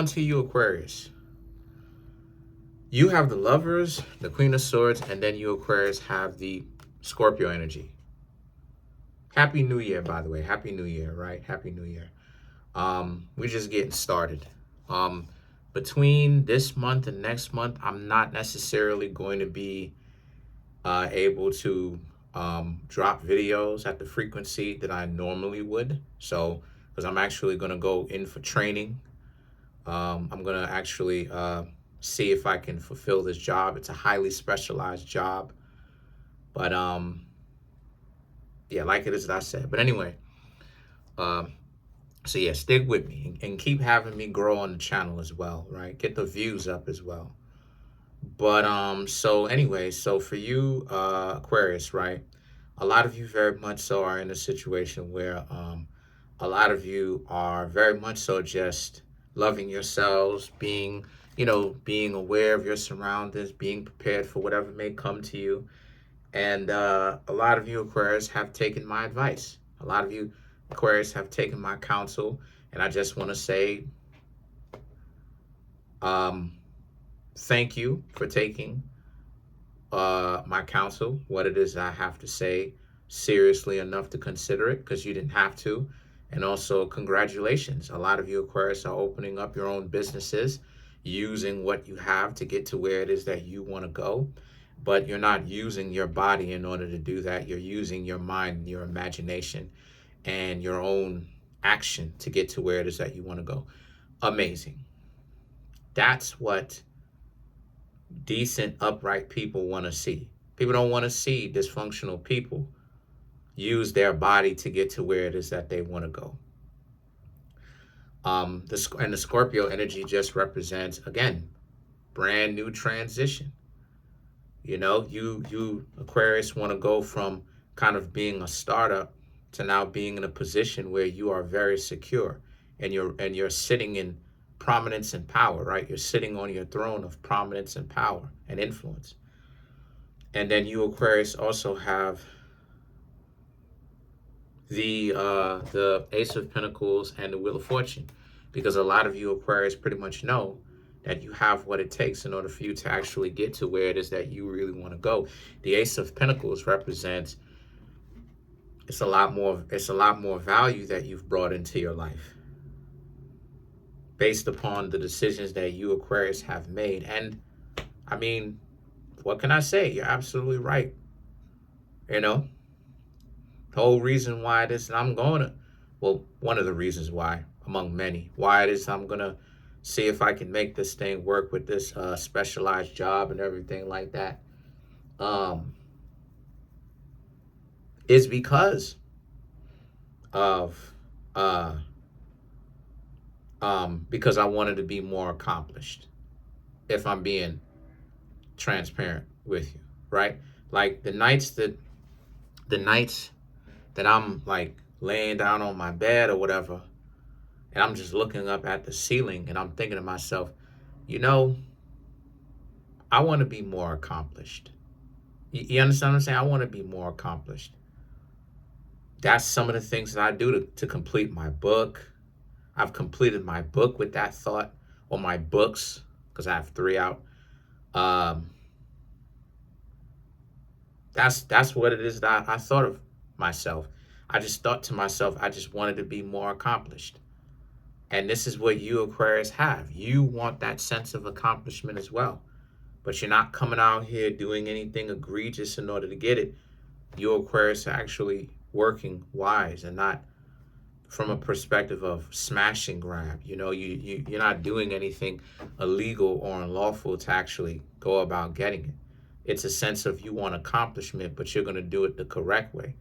On to you, Aquarius. You have the Lovers, the Queen of Swords, and then you, Aquarius, have the Scorpio energy. Happy New Year, by the way. Happy New Year, right? Happy New Year. We're just getting started. Um, Between this month and next month, I'm not necessarily going to be able to drop videos at the frequency that I normally would. So, because I'm actually going to go in for training. I'm going to actually see if I can fulfill this job. It's a highly specialized job. But yeah, like it is, as I said. But anyway, um, so yeah, stick with me and keep having me grow on the channel as well, right? Get the views up as well. But so anyway, so for you, Aquarius, right? A lot of you very much so are in a situation where a lot of you are very much so just loving yourselves, being, being aware of your surroundings, being prepared for whatever may come to you. And a lot of you Aquarius have taken my advice. A lot of you Aquarius have taken my counsel. And I just want to say um, thank you for taking my counsel, what it is I have to say, seriously enough to consider it, because you didn't have to. And also, congratulations. A lot of you Aquarius are opening up your own businesses, using what you have to get to where it is that you want to go. But you're not using your body in order to do that. You're using your mind, your imagination, and your own action to get to where it is that you want to go. Amazing. That's what decent, upright people want to see. People don't want to see dysfunctional people use their body to get to where it is that they want to go. The Scorpio energy just represents, again, brand new transition. You Aquarius want to go from kind of being a startup to now being in a position where you are very secure, and you're sitting in prominence and power, right? You're sitting on your throne of prominence and power and influence. And then you Aquarius also have the Ace of Pentacles and the Wheel of Fortune, because a lot of you Aquarius pretty much know that you have what it takes in order for you to actually get to where it is that you really want to go. The Ace of Pentacles represents, it's a lot more value that you've brought into your life based upon the decisions that you Aquarius have made. And I mean, what can I say? You're absolutely right. The whole reason why one of the reasons why, among many, why it is I'm gonna see if I can make this thing work with this specialized job and everything like that, is because of because I wanted to be more accomplished, if I'm being transparent with you, right? Like the nights that I'm like laying down on my bed or whatever, and I'm just looking up at the ceiling and I'm thinking to myself, I want to be more accomplished. You understand what I'm saying? I want to be more accomplished. That's some of the things that I do to complete my book. I've completed my book with that thought, or my books, because I have 3 out. That's what it is that I thought of myself. I just thought to myself, I just wanted to be more accomplished. And this is what you Aquarius have. You want that sense of accomplishment as well. But you're not coming out here doing anything egregious in order to get it. You Aquarius are actually working wise and not from a perspective of smash and grab. You're not doing anything illegal or unlawful to actually go about getting it. It's a sense of you want accomplishment, but you're going to do it the correct way.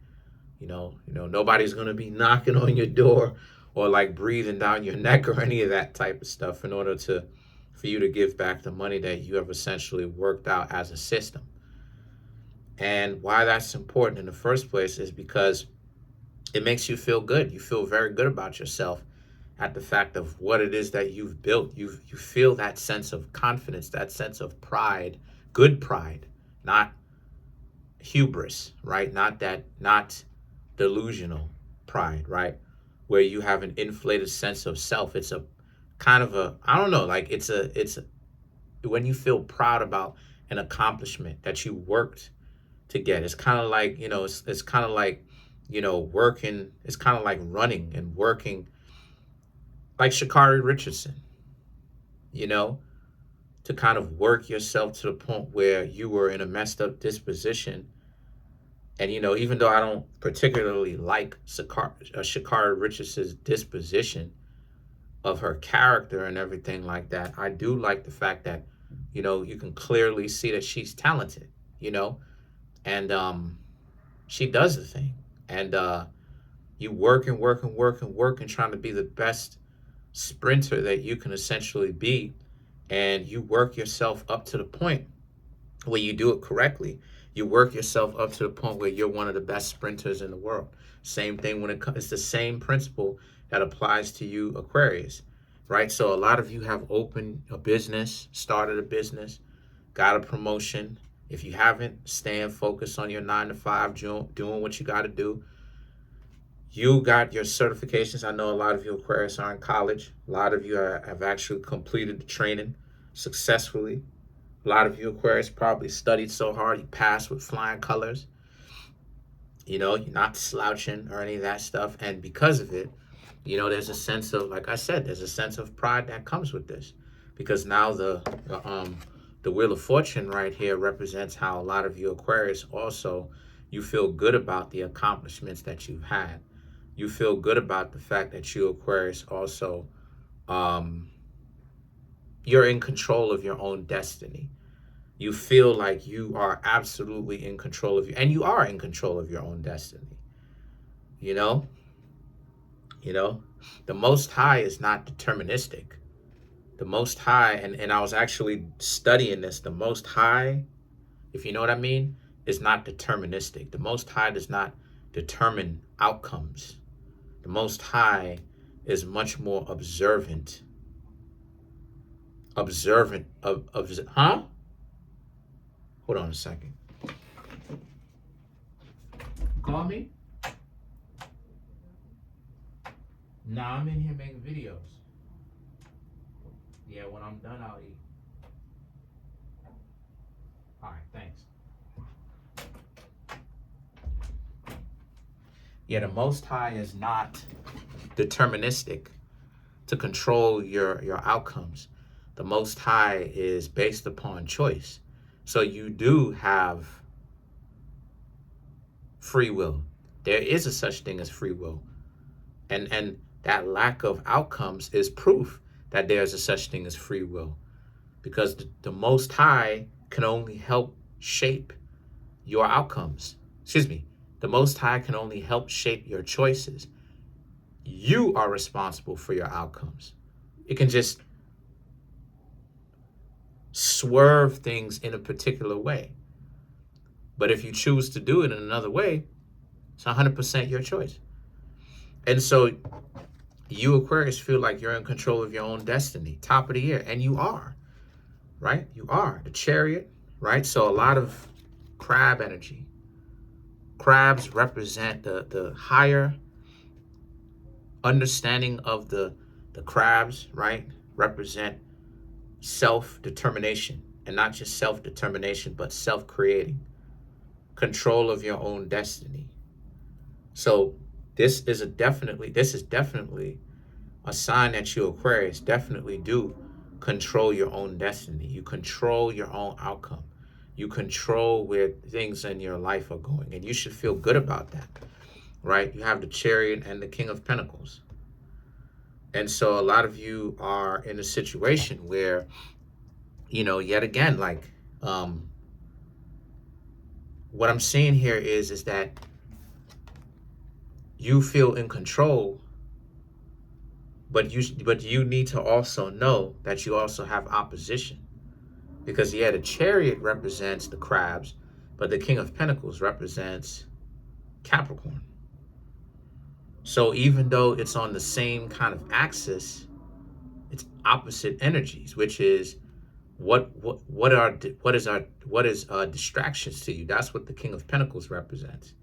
Nobody's going to be knocking on your door or like breathing down your neck or any of that type of stuff in order for you to give back the money that you have essentially worked out as a system. And why that's important in the first place is because it makes you feel good. You feel very good about yourself at the fact of what it is that you've built. You feel that sense of confidence, that sense of pride, good pride, not hubris, right? Not delusional pride, right? Where you have an inflated sense of self. It's a kind of a, I don't know, like when you feel proud about an accomplishment that you worked to get. It's kind of like, it's kind of like, working, it's kind of like running and working, like Sha'Carri Richardson, you know, to kind of work yourself to the point where you were in a messed up disposition. And, even though I don't particularly like Sha'Carri Richardson's disposition of her character and everything like that, I do like the fact that, you can clearly see that she's talented, and she does the thing. And you work and work and work and work and trying to be the best sprinter that you can essentially be. And you work yourself up to the point where you do it correctly. You work yourself up to the point where you're one of the best sprinters in the world. Same thing when it comes, it's the same principle that applies to you, Aquarius, right? So a lot of you have opened a business, started a business, got a promotion. If you haven't, staying focused on your 9 to 5, doing what you got to do. You got your certifications. I know a lot of you Aquarius are in college. A lot of you have actually completed the training successfully. A lot of you Aquarius probably studied so hard you passed with flying colors. You're not slouching or any of that stuff. And because of it, there's a sense of, like I said, there's a sense of pride that comes with this. Because now the Wheel of Fortune right here represents how a lot of you Aquarius also, you feel good about the accomplishments that you've had. You feel good about the fact that you Aquarius also, you're in control of your own destiny. You feel like you are absolutely in control of you, and you are in control of your own destiny. The Most High is not deterministic. The Most High, and I was actually studying this, the Most High, if you know what I mean, is not deterministic. The Most High does not determine outcomes. The Most High is much more observant. Huh? Hold on a second. Call me? Nah, I'm in here making videos. Yeah, when I'm done, I'll eat. All right, thanks. Yeah, the Most High is not deterministic to control your outcomes. The Most High is based upon choice. So you do have free will. There is a such thing as free will. And that lack of outcomes is proof that there's a such thing as free will. Because the Most High can only help shape your outcomes. The Most High can only help shape your choices. You are responsible for your outcomes. It can just swerve things in a particular way. But if you choose to do it in another way, it's 100% your choice. And so you Aquarius feel like you're in control of your own destiny, top of the year, and you are, right? You are. The Chariot, right? So a lot of crab energy. Crabs represent the higher understanding of the crabs, right? Represent self-determination, and not just self-determination, but self-creating, control of your own destiny. So this is definitely a sign that you Aquarius definitely do control your own destiny. You control your own outcome. You control where things in your life are going, and you should feel good about that, right? You have the Chariot and the King of Pentacles. And so a lot of you are in a situation where, yet again, like, what I'm seeing here is that you feel in control, but you need to also know that you also have opposition. Because the Chariot represents the crabs, but the King of Pentacles represents Capricorn. So even though it's on the same kind of axis, it's opposite energies, which is what is distractions to you. That's what the King of Pentacles represents.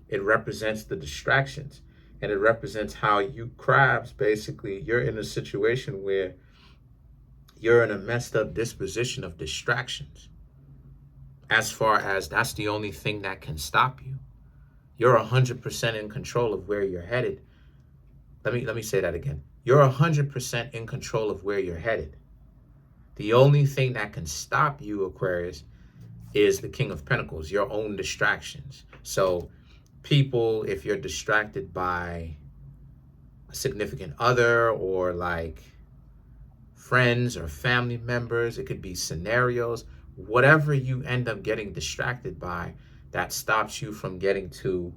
It represents the distractions. And it represents how you crabs, basically, you're in a situation where you're in a messed up disposition of distractions. As far as that's the only thing that can stop you. You're 100% in control of where you're headed. Let me say that again. You're 100% in control of where you're headed. The only thing that can stop you, Aquarius, is the King of Pentacles, your own distractions. So people, if you're distracted by a significant other or like friends or family members, it could be scenarios, whatever you end up getting distracted by that stops you from getting to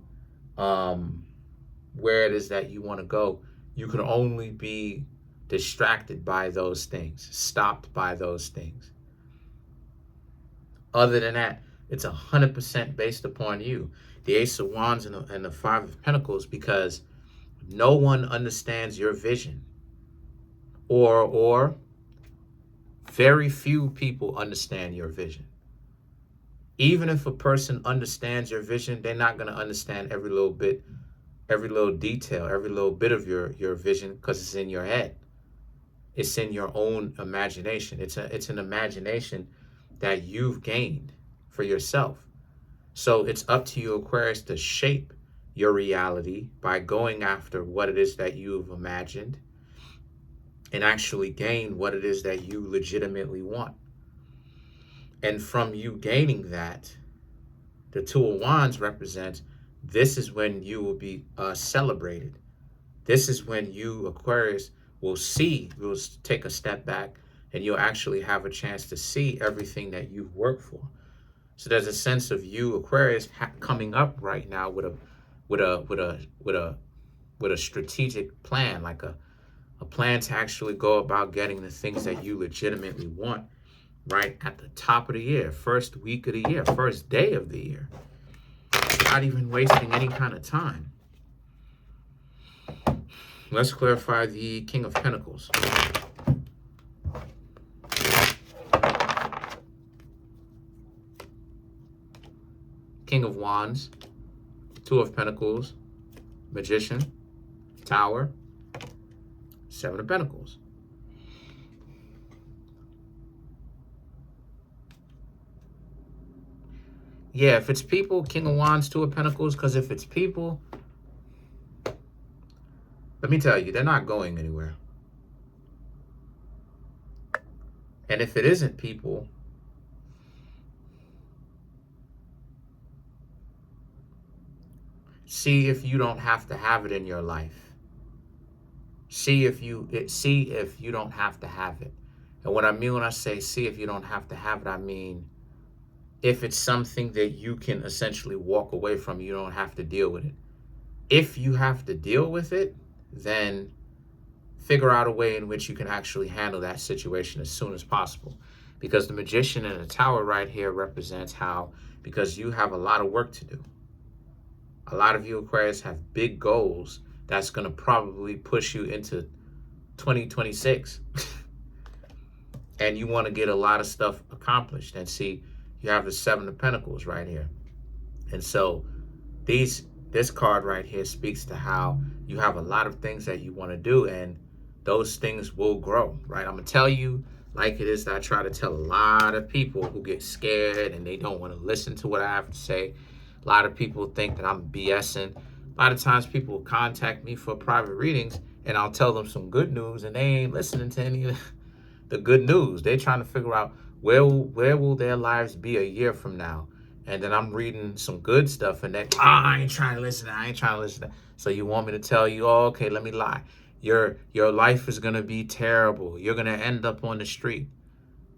where it is that you want to go. You can only be distracted by those things, stopped by those things. Other than that, it's 100% based upon you. The Ace of Wands and the Five of Pentacles, because no one understands your vision, or very few people understand your vision. Even if a person understands your vision, they're not going to understand every little bit, every little detail, every little bit of your vision, because it's in your head. It's in your own imagination. It's an imagination that you've gained for yourself. So it's up to you, Aquarius, to shape your reality by going after what it is that you've imagined and actually gain what it is that you legitimately want. And from you gaining that, the Two of Wands represents this is when you will be celebrated. This is when you, Aquarius, will take a step back and you'll actually have a chance to see everything that you've worked for. So there's a sense of you, Aquarius, coming up right now with a strategic plan, like a plan to actually go about getting the things that you legitimately want right at the top of the year, first week of the year, first day of the year, not even wasting any kind of time. Let's clarify the King of Pentacles. King of Wands, Two of Pentacles, Magician, Tower, Seven of Pentacles. Yeah, if it's people, King of Wands, Two of Pentacles, because if it's people, let me tell you, they're not going anywhere. And if it isn't people, see if you don't have to have it in your life. See if you don't have to have it. And what I mean when I say see if you don't have to have it, I mean if it's something that you can essentially walk away from, you don't have to deal with it. If you have to deal with it, then figure out a way in which you can actually handle that situation as soon as possible. Because the Magician and the Tower right here represents how, because you have a lot of work to do. A lot of you, Aquarius, have big goals that's going to probably push you into 2026. And you want to get a lot of stuff accomplished. And see, you have the Seven of Pentacles right here. And so this card right here speaks to how you have a lot of things that you want to do, and those things will grow, right? I'm going to tell you like it is that I try to tell a lot of people who get scared and they don't want to listen to what I have to say. A lot of people think that I'm BSing. A lot of times people will contact me for private readings and I'll tell them some good news and they ain't listening to any of the good news. They're trying to figure out where will their lives be a year from now. And then I'm reading some good stuff and then, I ain't trying to listen to that. I ain't trying to listen to that. So you want me to tell you, oh, okay, let me lie. Your life is going to be terrible. You're going to end up on the street.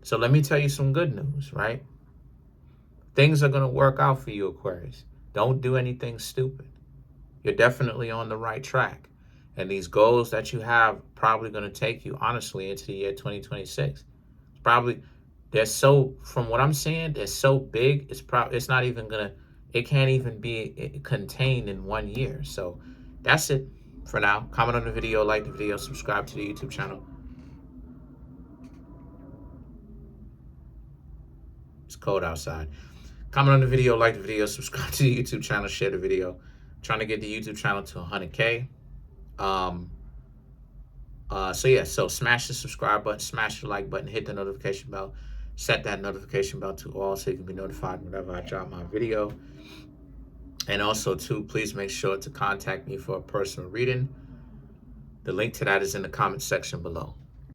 So let me tell you some good news, right? Things are going to work out for you, Aquarius. Don't do anything stupid. You're definitely on the right track. And these goals that you have probably going to take you, honestly, into the year 2026. They're so, from what I'm seeing, they're so big, it's not even going to, it can't even be contained in 1 year. So that's it for now. Comment on the video, like the video, subscribe to the YouTube channel. It's cold outside. Comment on the video, like the video, subscribe to the YouTube channel, share the video. I'm trying to get the YouTube channel to 100K. Um, so smash the subscribe button, smash the like button, hit the notification bell, set that notification bell to all so you can be notified whenever I drop my video. And also, too, please make sure to contact me for a personal reading. The link to that is in the comment section below.